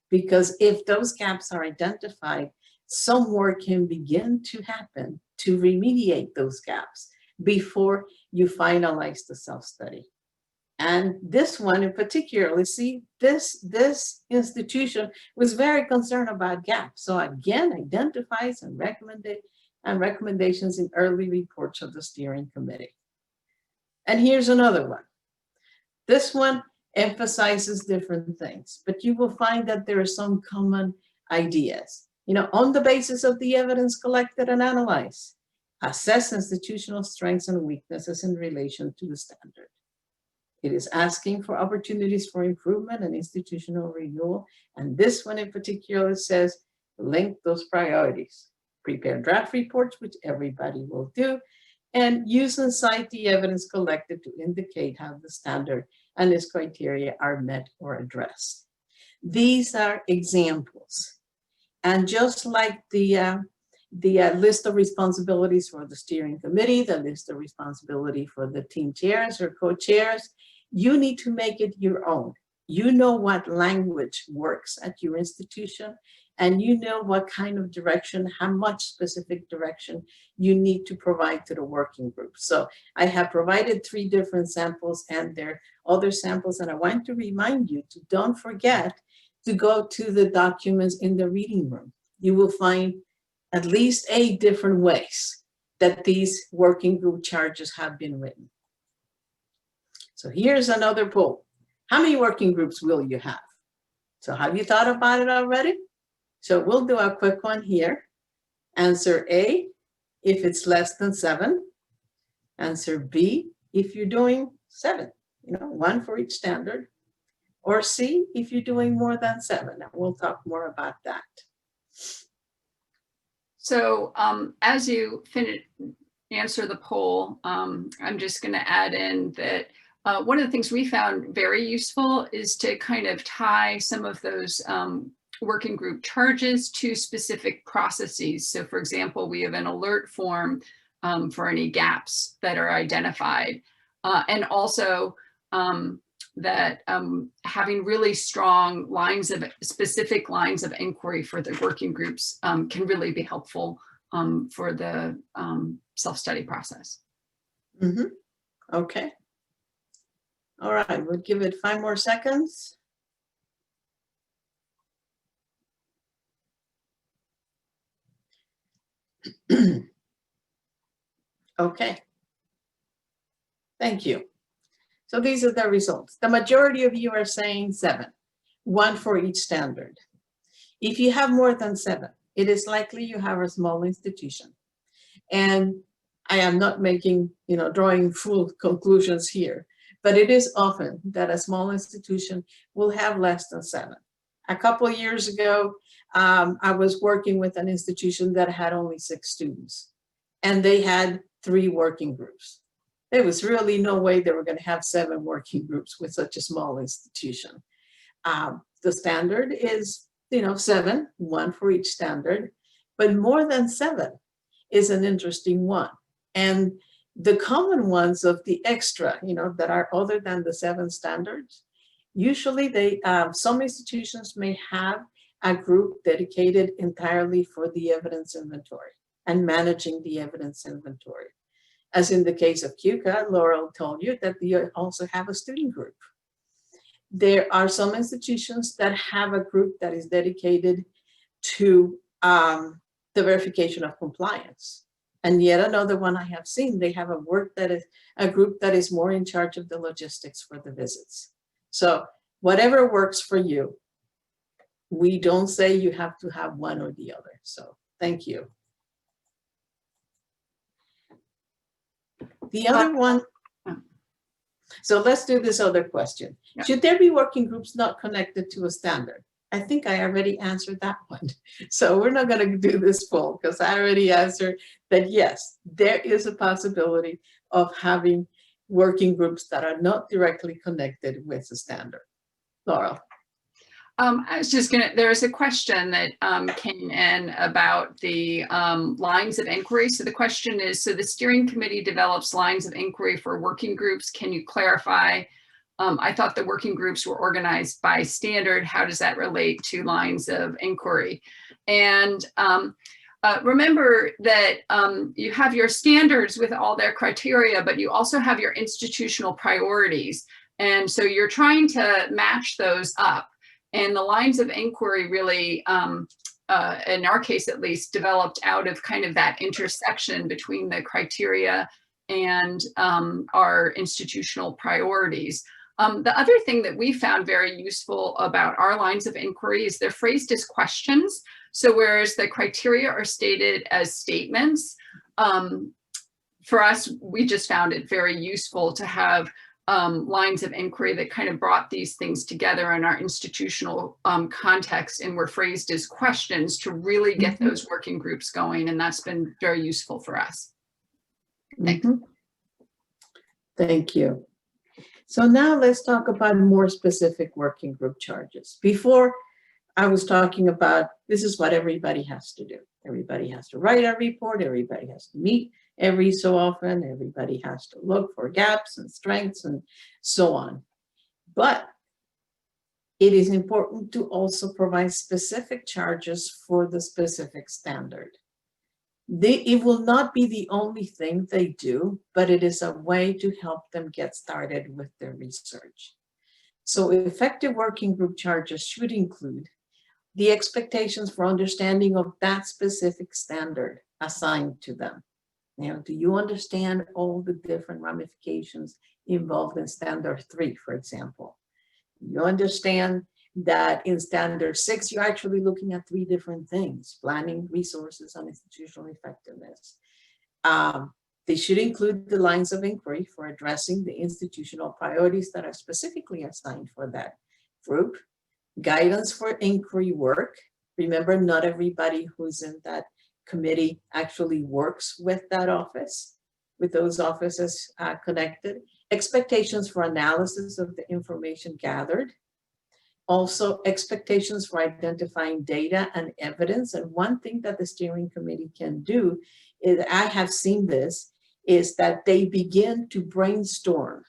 because if those gaps are identified, some work can begin to happen to remediate those gaps before you finalize the self-study. And this one in particular, see, this institution was very concerned about gaps. So again, identifies and recommendations in early reports of the steering committee. And here's another one. This one emphasizes different things, but you will find that there are some common ideas. You know, on the basis of the evidence collected and analyzed, assess institutional strengths and weaknesses in relation to the standard. It is asking for opportunities for improvement and institutional renewal. And this one in particular says, link those priorities. Prepare draft reports, which everybody will do, and use and cite the evidence collected to indicate how the standard and its criteria are met or addressed. These are examples. And just like the list of responsibilities for the steering committee, the list of responsibility for the team chairs or co-chairs, you need to make it your own. You know what language works at your institution, and you know what kind of direction, how much specific direction you need to provide to the working group. So I have provided 3 different samples, and there are other samples, and I want to remind you to don't forget to go to the documents in the reading room. You will find at least 8 different ways that these working group charges have been written. So here's another poll. How many working groups will you have? So have you thought about it already? So we'll do a quick one here. Answer A, if it's less than 7. Answer B, if you're doing 7, 1 for each standard. Or C, if you're doing more than 7. And we'll talk more about that. So as you answer the poll, I'm just going to add in that one of the things we found very useful is to kind of tie some of those working group charges to specific processes. So for example, we have an alert form for any gaps that are identified. And also that having really strong specific lines of inquiry for the working groups can really be helpful for the self-study process. Mm-hmm. Okay. All right, we'll give it 5 more seconds. Okay. Thank you. So these are the results. The majority of you are saying 7, 1 for each standard. If you have more than 7, it is likely you have a small institution. And I am not making, drawing full conclusions here, but it is often that a small institution will have less than 7. A couple of years ago, I was working with an institution that had only 6 students, and they had 3 working groups. There was really no way they were going to have 7 working groups with such a small institution. The standard is, 7, 1 for each standard, but more than 7 is an interesting one. And the common ones of the extra, that are other than the 7 standards, usually some institutions may have a group dedicated entirely for the evidence inventory and managing the evidence inventory. As in the case of QCA, Laurel told you that you also have a student group. There are some institutions that have a group that is dedicated to the verification of compliance. And yet another one I have seen, they have a group that is more in charge of the logistics for the visits. So whatever works for you, we don't say you have to have one or the other. So thank you. The other one, so let's do this other question. Yeah. Should there be working groups not connected to a standard? I think I already answered that one. So we're not going to do this full because I already answered that yes, there is a possibility of having working groups that are not directly connected with the standard. Laurel. I was just there's a question that came in about the lines of inquiry. So the question is, so the steering committee develops lines of inquiry for working groups. Can you clarify? I thought the working groups were organized by standard. How does that relate to lines of inquiry? And remember that you have your standards with all their criteria, but you also have your institutional priorities. And so you're trying to match those up. And the lines of inquiry really, in our case at least, developed out of kind of that intersection between the criteria and our institutional priorities. The other thing that we found very useful about our lines of inquiry is they're phrased as questions. So whereas the criteria are stated as statements, for us, we just found it very useful to have lines of inquiry that kind of brought these things together in our institutional context and were phrased as questions to really get those working groups going. And that's been very useful for us. Thanks. Thank you. So now let's talk about more specific working group charges. Before I was talking about, this is what everybody has to do. Everybody has to write a report, everybody has to meet every so often, everybody has to look for gaps and strengths and so on. But it is important to also provide specific charges for the specific standard. It will not be the only thing they do, but it is a way to help them get started with their research. So effective working group charges should include the expectations for understanding of that specific standard assigned to them. You know, do you understand all the different ramifications involved in standard 3, for example? You understand that in standard 6, you're actually looking at 3 different things: planning, resources, and institutional effectiveness. They should include the lines of inquiry for addressing the institutional priorities that are specifically assigned for that group. Guidance for inquiry work. Remember, not everybody who's in that committee actually works with that office, with those offices connected. Expectations for analysis of the information gathered. Also, expectations for identifying data and evidence. And one thing that the steering committee can do is, I have seen this, is that they begin to brainstorm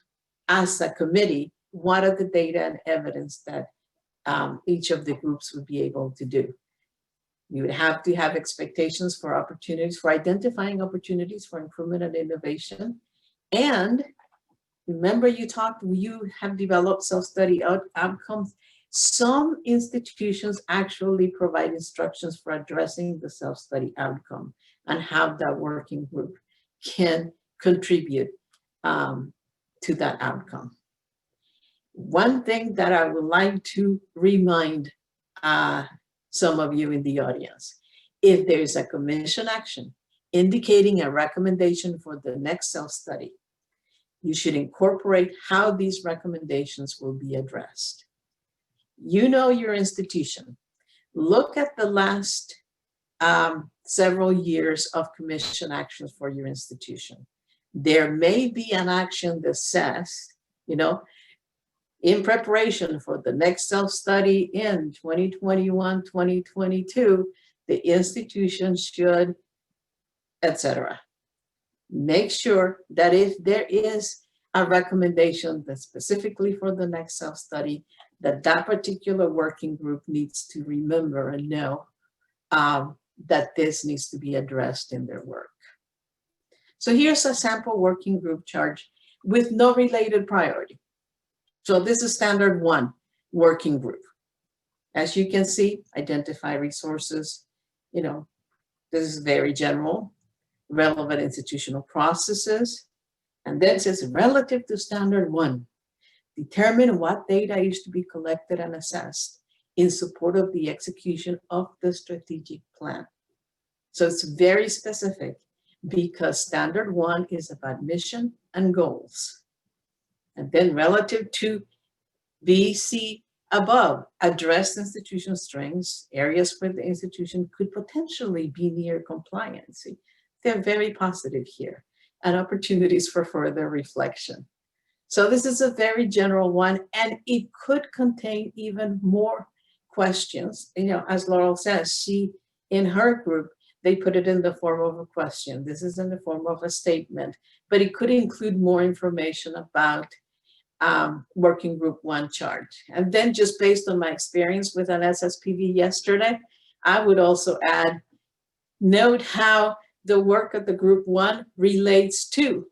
as a committee, what are the data and evidence that each of the groups would be able to do. You would have to have expectations for opportunities, for identifying opportunities for improvement and innovation. And remember, you have developed self-study outcomes. Some institutions actually provide instructions for addressing the self-study outcome and how that working group can contribute to that outcome. One thing that I would like to remind some of you in the audience, if there's a commission action indicating a recommendation for the next self-study, you should incorporate how these recommendations will be addressed. You know your institution. Look at the last several years of commission actions for your institution. There may be an action that says, you know, in preparation for the next self-study in 2021, 2022, the institution should, etc. Make sure that if there is a recommendation that's specifically for the next self-study, that particular working group needs to remember and know that this needs to be addressed in their work. So here's a sample working group charge with no related priority. So this is standard 1 working group. As you can see, identify resources, you know, this is very general, relevant institutional processes. And then it says relative to standard 1, determine what data is to be collected and assessed in support of the execution of the strategic plan. So it's very specific because standard 1 is about mission and goals. And then relative to BC above, address institution strengths, areas where the institution could potentially be near compliance. They're very positive here, and opportunities for further reflection. So this is a very general one, and it could contain even more questions. You know, as Laurel says, she, in her group, they put it in the form of a question. This is in the form of a statement, but it could include more information about working group 1 charge. And then just based on my experience with an SSPV yesterday, I would also add, note how the work of the group 1 relates to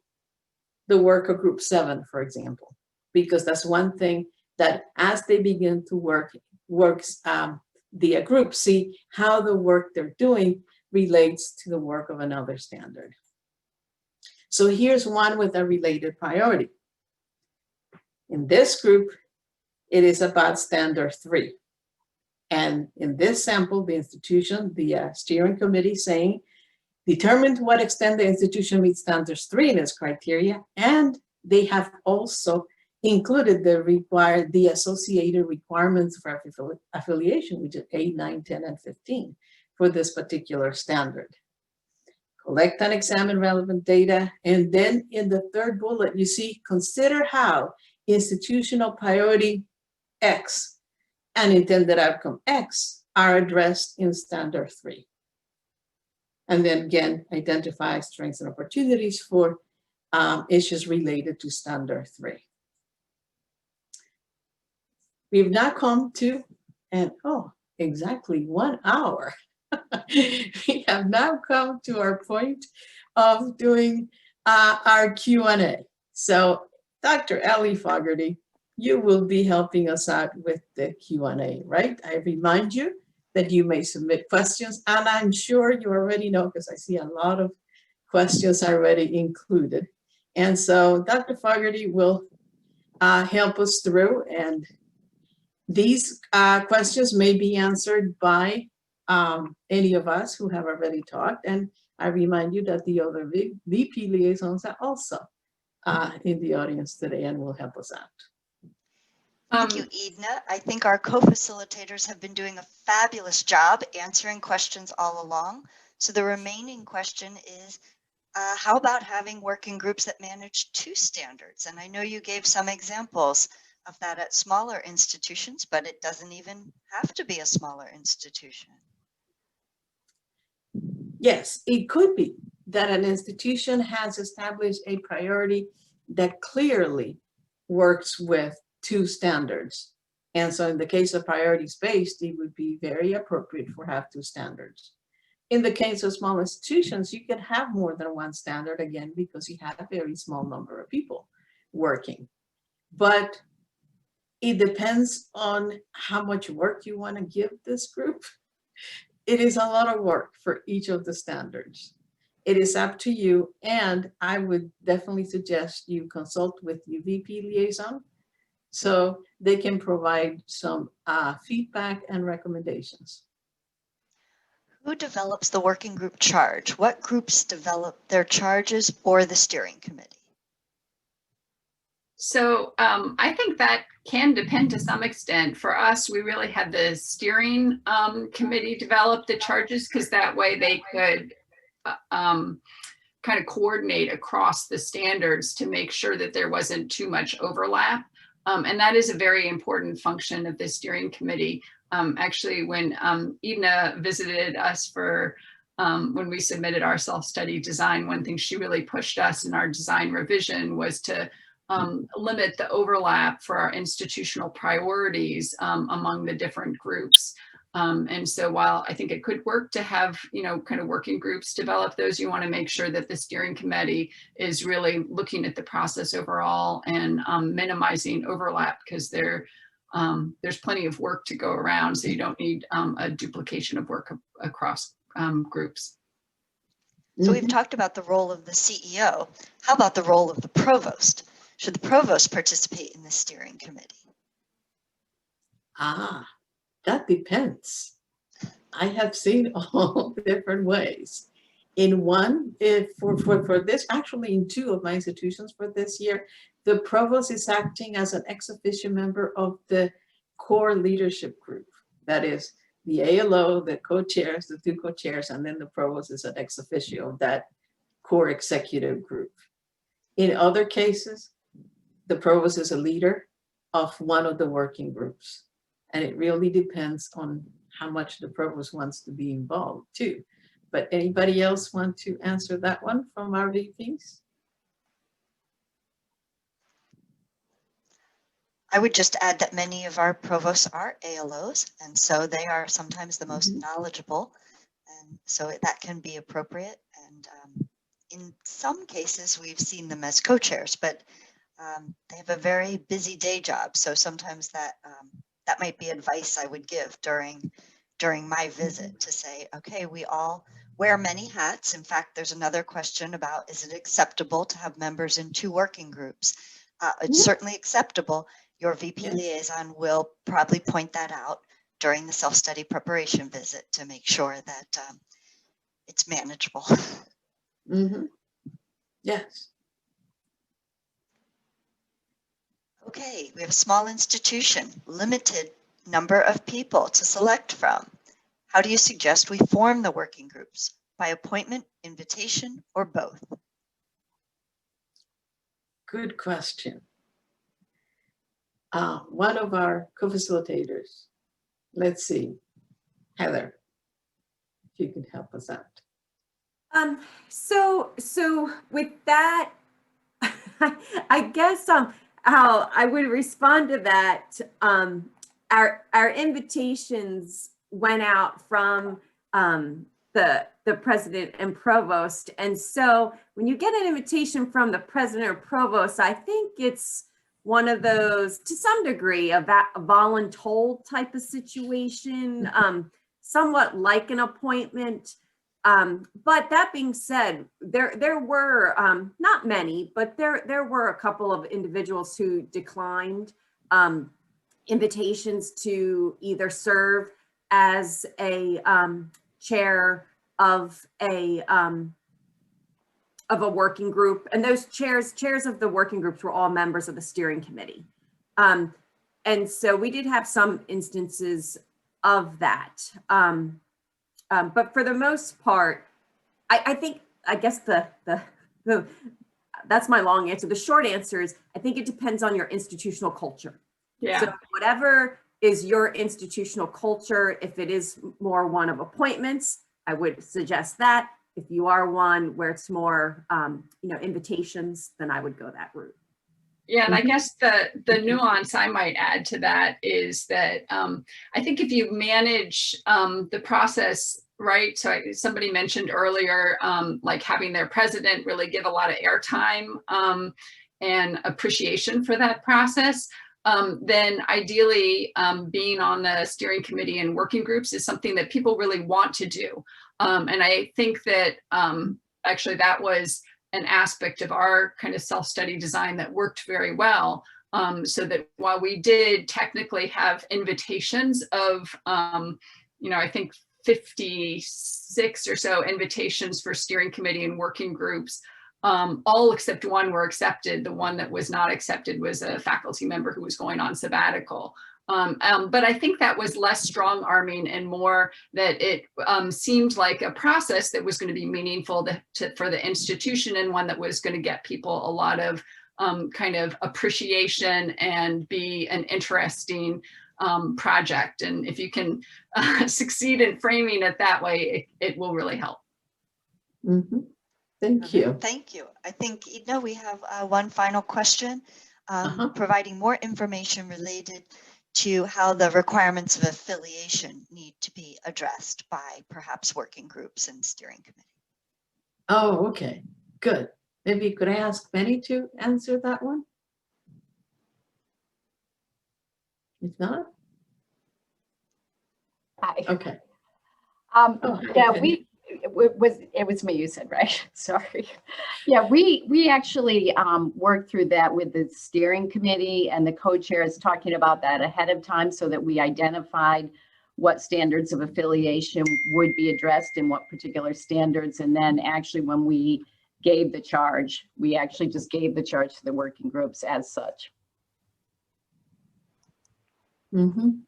the work of group 7, for example, because that's one thing that as they begin to the group see how the work they're doing relates to the work of another standard. So here's one with a related priority. In this group, it is about standard 3. And in this sample, the institution, the steering committee saying, determine to what extent the institution meets standards 3 in its criteria, and they have also included the associated requirements for affiliation, which is 8, 9, 10, and 15 for this particular standard. Collect and examine relevant data, and then in the third bullet, you see, consider how institutional priority X and intended outcome X are addressed in standard 3. And then again, identify strengths and opportunities for issues related to standard 3. We've now come to, exactly 1 hour. We have now come to our point of doing our Q&A. So Dr. Ellie Fogarty, you will be helping us out with the Q&A, right? I remind you that you may submit questions, and I'm sure you already know because I see a lot of questions already included. And so Dr. Fogarty will help us through, and these questions may be answered by any of us who have already talked. And I remind you that the other VP liaisons are also in the audience today and will help us out. Thank you, Edna. I think our co-facilitators have been doing a fabulous job answering questions all along. So the remaining question is, how about having working groups that manage 2 standards? And I know you gave some examples of that at smaller institutions, but it doesn't even have to be a smaller institution. Yes, it could be that an institution has established a priority that clearly works with 2 standards. And so in the case of priorities-based, it would be very appropriate for have 2 standards. In the case of small institutions, you can have more than 1 standard, again, because you have a very small number of people working. But it depends on how much work you want to give this group. It is a lot of work for each of the standards. It is up to you, and I would definitely suggest you consult with your VP liaison so they can provide some feedback and recommendations. Who develops the working group charge? What groups develop their charges or the steering committee? So I think that can depend to some extent. For us, we really had the steering committee develop the charges because that way they could kind of coordinate across the standards to make sure that there wasn't too much overlap. And that is a very important function of the steering committee. Actually, when Edna visited us for when we submitted our self-study design, one thing she really pushed us in our design revision was to limit the overlap for our institutional priorities among the different groups. And so while I think it could work to have, kind of working groups develop those, you want to make sure that the steering committee is really looking at the process overall and minimizing overlap, because there's plenty of work to go around. So you don't need a duplication of work across groups. So we've talked about the role of the CEO. How about the role of the provost? Should the provost participate in the steering committee? That depends. I have seen all different ways. In one, for this, actually in two of my institutions for this year, the provost is acting as an ex officio member of the core leadership group. That is the ALO, the co-chairs, the two co-chairs, and then the provost is an ex officio of that core executive group. In other cases, the provost is a leader of one of the working groups. And it really depends on how much the provost wants to be involved too. But anybody else want to answer that one from our VPs? I would just add that many of our provosts are ALOs, and so they are sometimes the most knowledgeable, and so that can be appropriate. And in some cases, we've seen them as co-chairs, but they have a very busy day job, so sometimes that might be advice I would give during my visit, to say, okay, we all wear many hats. In fact, there's another question about, is it acceptable to have members in two working groups? It's certainly acceptable. Your VP liaison will probably point that out during the self-study preparation visit to make sure that it's manageable. Yes. Okay, we have a small institution, limited number of people to select from. How do you suggest we form the working groups? By appointment, invitation, or both? Good question. One of our co-facilitators, let's see, Heather, if you could help us out. So with that, I guess how I would respond to that, our invitations went out from the president and provost, and so when you get an invitation from the president or provost, I think it's one of those, to some degree, a voluntold type of situation, somewhat like an appointment. But that being said, there were not many, but there were a couple of individuals who declined invitations to either serve as a chair of a working group, and those chairs of the working groups were all members of the steering committee. And so we did have some instances of that. But for the most part, I guess that's my long answer. The short answer is, I think it depends on your institutional culture. Yeah. So whatever is your institutional culture, if it is more one of appointments, I would suggest that. If you are one where it's more, invitations, then I would go that route. Yeah, and I guess the nuance I might add to that is that I think if you manage the process right, so somebody mentioned earlier, like having their president really give a lot of airtime and appreciation for that process, then ideally being on the steering committee and working groups is something that people really want to do. And I think that actually that was an aspect of our kind of self-study design that worked very well. So that while we did technically have invitations of, I think 56 or so invitations for steering committee and working groups, all except one were accepted. The one that was not accepted was a faculty member who was going on sabbatical. But I think that was less strong arming and more that it seemed like a process that was going to be meaningful for the institution, and one that was going to get people a lot of kind of appreciation and be an interesting project. And if you can succeed in framing it that way, it will really help. Mm-hmm. Thank you. Thank you. I think, Edna, we have one final question. Providing more information related to how the requirements of affiliation need to be addressed by perhaps working groups and steering committee. Oh, okay, good. Maybe could I ask Benny to answer that one? If not, Hi. okay. Um, Oh, hi, yeah, Penny. it was me you said, right? Sorry. Yeah, we actually worked through that with the steering committee and the co-chairs talking about that ahead of time so that we identified what standards of affiliation would be addressed and what particular standards. And then actually when we gave the charge, we actually just gave the charge to the working groups as such. Mhm.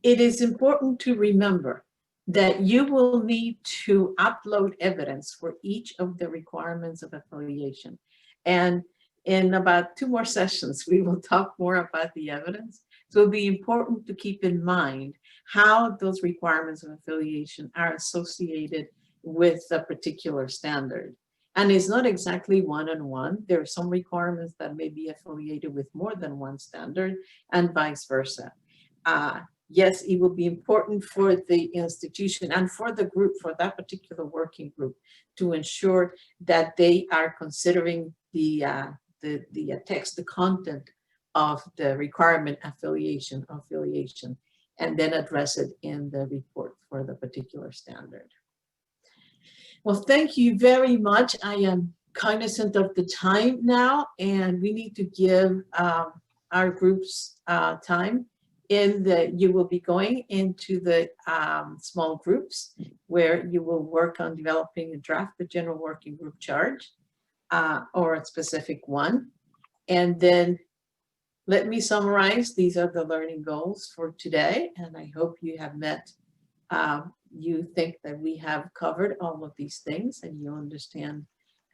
It is important to remember that you will need to upload evidence for each of the requirements of affiliation. And in about 2 more sessions, we will talk more about the evidence. So it'll be important to keep in mind how those requirements of affiliation are associated with a particular standard. And it's not exactly one-on-one. There are some requirements that may be affiliated with more than one standard and vice versa. Yes, it will be important for the institution and for the group, for that particular working group, to ensure that they are considering the text, the content of the requirement affiliation, and then address it in the report for the particular standard. Well, thank you very much. I am cognizant of the time now, and we need to give our groups time. You will be going into the small groups where you will work on developing and draft the general working group charge or a specific one. And then let me summarize. These are the learning goals for today, and I hope you have met. You think that we have covered all of these things and you understand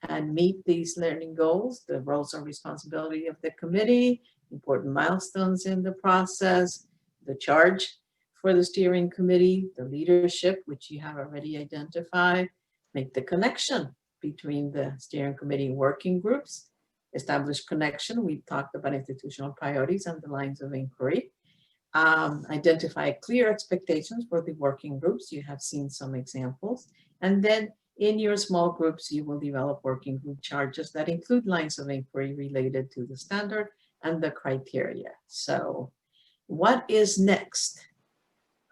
and meet these learning goals, the roles and responsibility of the committee, important milestones in the process, the charge for the steering committee, the leadership, which you have already identified, make the connection between the steering committee and working groups, establish connection. We've talked about institutional priorities and the lines of inquiry. Identify clear expectations for the working groups. You have seen some examples. And then in your small groups, you will develop working group charges that include lines of inquiry related to the standard and the criteria. So what is next?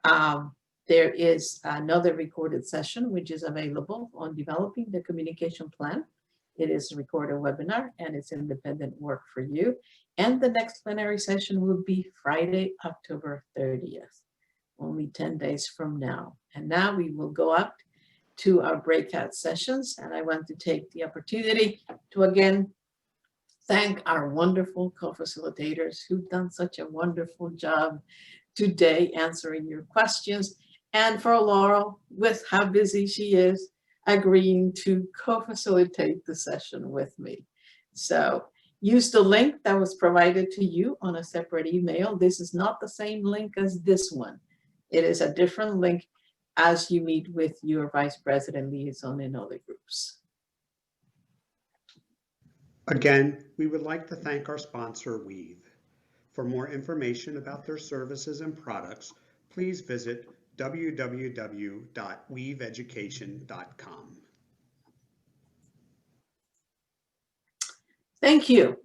There is another recorded session which is available on developing the communication plan. It is a recorded webinar and it's independent work for you. And the next plenary session will be Friday, October 30th, only 10 days from now. And now we will go up to our breakout sessions. And I want to take the opportunity to again thank our wonderful co-facilitators who've done such a wonderful job today answering your questions. And for Laurel, with how busy she is, agreeing to co-facilitate the session with me. So use the link that was provided to you on a separate email. This is not the same link as this one. It is a different link as you meet with your vice president liaison in other groups. Again, we would like to thank our sponsor, Weave. For more information about their services and products, please visit www.weaveeducation.com. Thank you.